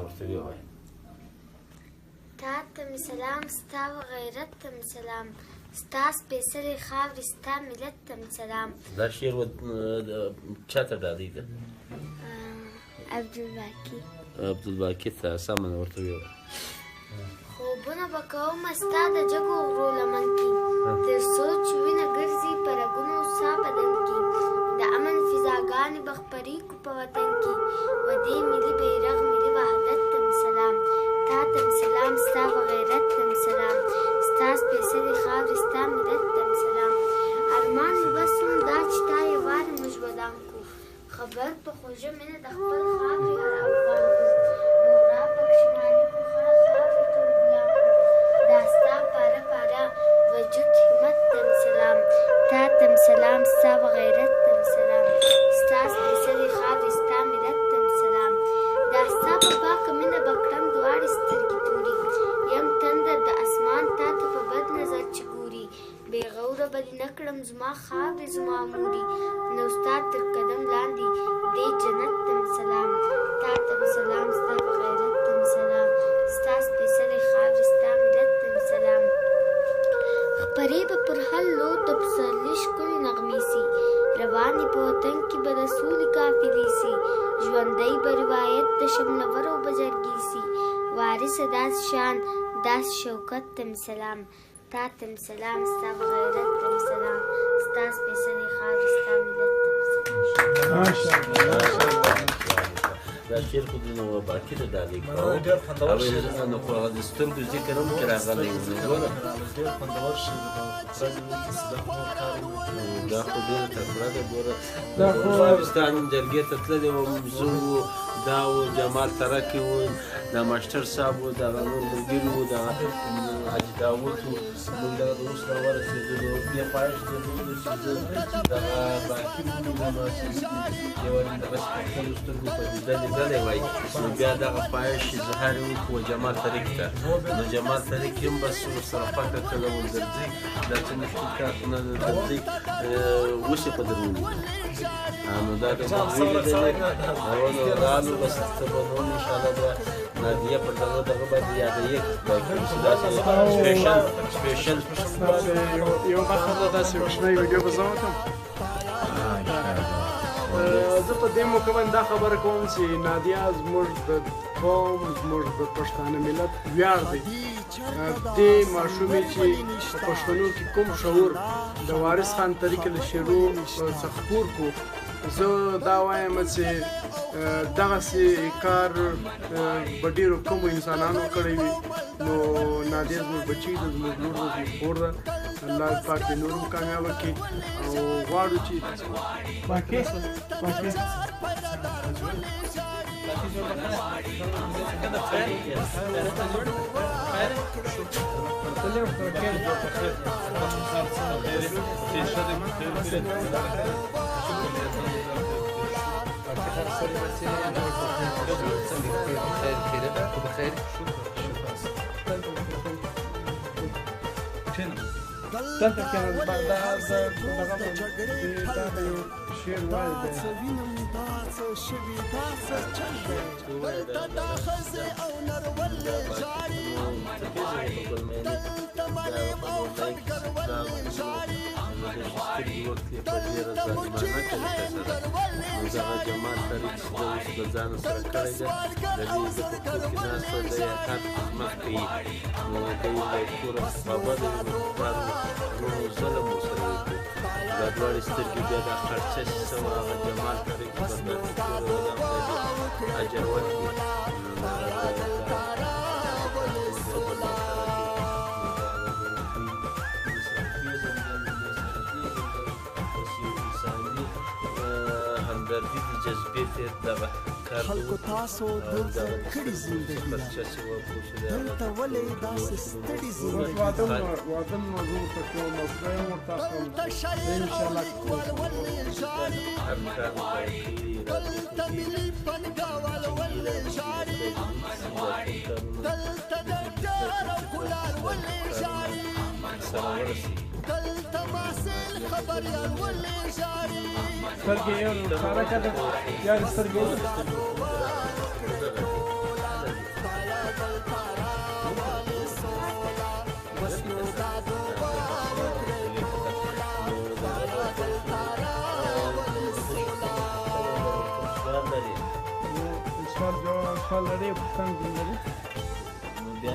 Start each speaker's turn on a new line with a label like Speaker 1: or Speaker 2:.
Speaker 1: ورته ویې وایه
Speaker 2: تا ته مې سلام ستا و غیرت ته مې سلام ستا سپېڅلې خاورې ستا ملت ته مې سلام.
Speaker 1: دا شعر چا ته ډالۍ ده؟
Speaker 2: عبدالباقي.
Speaker 1: عبدالباقي ته سمه ده ورته ویې وایه
Speaker 2: خوبونه به کومه ستا د جګو غرو لمن کې تر څو چې وینه ګرځي په رګونو ستا بدن کې د امن فضاګانې به خپرې کړو په وطن کې و دې ملي بیرغ ملي وحدت ته مې سلام. تا ته مې سلام ستا په غیرت ته مې سلام ستا سپېڅلې خاورې ستا ملت ته مې سلام. ارمان مې بس و دا چې تا یې وارې موږ ودان کړو خبر په خوږه مینه د خپل خاورې هر افغان کړو نورا پکښې مالک و خړه خاورې ټول ګلان کړو دا ستا پاره پاره وجود همت ته مې سلام. تا ته مې سلام ستا په غیرت ته مې سلام ستا سپېڅلې خاورې ستا ملت ته مې سلام. دا ستا په پاکه مینه به کړم دواړې سترګې تورې یم تندر د اسمان تا ته په بد نظر چې ګوري بې غوره به دې نه کړم زما خاورې زما مورې نو ستا تر قدم لاندې دې جنت ته مې سلام. تا ته مې سلام ستا په غیرت ته مې سلام ستا سپېڅلې خاورې ستا ملت ته مې سلام. خپرې به پر هر لور د پسرلي ښکلې نغمې سي روانې په وطن کې به د سولې قافلې سي ژوندی به روایت د شملورو به جرګې سي وارثه داسې شان داسې شوکت ته مې سلام. تا ته مې سلام ستا په غیرت ته مې سلام ستا سپېڅلې خاورې ستا ملت ته مې سلام.
Speaker 1: دا شعر خو د باقي ته ډالۍ کوو نو خو هغه د سترګو ذکر هم پرې راغلی و نو ګوره دا خو ډېره تکړه ده ګوره پاکستان جرګې ته تللی وم زه و دا و جمال ترکي و دا ماشټر صاحب و دغه نور ملګري و دغه حاجي داود و موږ دغه د اوس راورسېدلو بیا خواهش درلودو چې زه دغه باقي ووینم یوه دغسې په خپلو سترګو په لیدلی وای نو بیا دغه خواهش چې زهار یې وکړو جمال ترک ته نو جمال ترک هم بس ورسره خوښه کړه و درځي دا څه مشکل کار خو نه ده درځي اوس یې په در ولیدو نو دا د مغوي لیدلی رالو بس ته به نو انشاءالله بیا نادیه پر دغه باندې یادوي چې داسې سپېشل
Speaker 3: یو برخه ده داسې کوچنۍ ویډیو به زه وکړم. زه په دې موقع باندې دا خبره کوم چې نادیه زموږ د قوم زموږ د پښتانه ملت ویاړ دی. دې ماشومې چې په پښتنو کې کوم شعور د وارث خان طریقې له شعرو څخه خپور کړو زه دا وایم چې دغسې کار به ډېرو کمو انسانانو کړی وي نو نادیه زموږ بچی ده زموږ لور ده زموږ خور ده الله پاک دې نور هم کامیابه کړي او غواړو چې دلته کې دا یو شعر وایي
Speaker 1: دغه جمال تاریخ چې د اوس د ځان سره کړی ده د دې د پښتو کې ناسته د یې هر خدمت کوي نو کوي د کوره بابا د نورو ظلم ورسره وکړو دا دواړې سترګې بیا دا خرچه چې سوه هغه جمال تاریخ به د کوره اجر ورکړي همدردي د جذبې تېر دغه کار
Speaker 4: خلکو تاسو دلته کړې زندګي دلته ولې داسې ستړې زندګي
Speaker 3: واده موضوع ورته کوم او خدای هم ورته اخلم انشاءالله
Speaker 4: دلته ملي پنګاول ولې ژاړي دلته د ډېر ګلان ولې ژاړي دلته محسن خبریال ولې ژاړي
Speaker 3: سترګې یو حرکت یار سترګې سوال لري پوښتنه لري
Speaker 1: نو بیا